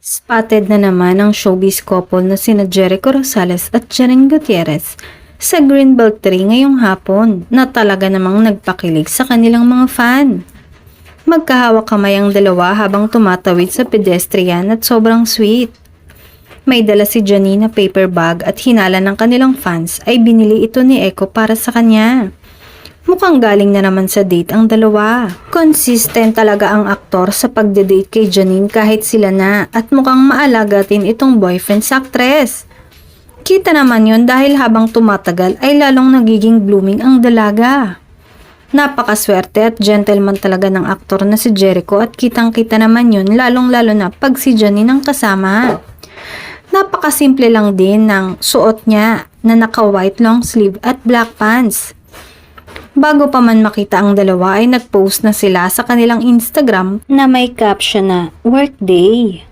Spotted na naman ang showbiz couple na sina Jericho Rosales at Jaren Gutierrez sa Greenbelt 3 ngayong hapon na talaga namang nagpakilig sa kanilang mga fan. Magkahawak kamay ang dalawa habang tumatawid sa pedestrian at sobrang sweet. May dala si Janine na paper bag at hinala ng kanilang fans ay binili ito ni Echo para sa kanya. Mukhang galing na naman sa date ang dalawa. Consistent talaga ang aktor sa pagde-date kay Janine kahit sila na at mukhang maalagatin itong boyfriend sa actress. Kita naman yun dahil habang tumatagal ay lalong nagiging blooming ang dalaga. Napakaswerte at gentleman talaga ng aktor na si Jericho at kitang-kita naman yun lalong-lalo na pag si Janine ang kasama. Napakasimple lang din ng suot niya na naka-white long sleeve at black pants. Bago pa man makita ang dalawa ay nag-post na sila sa kanilang Instagram na may caption na workday.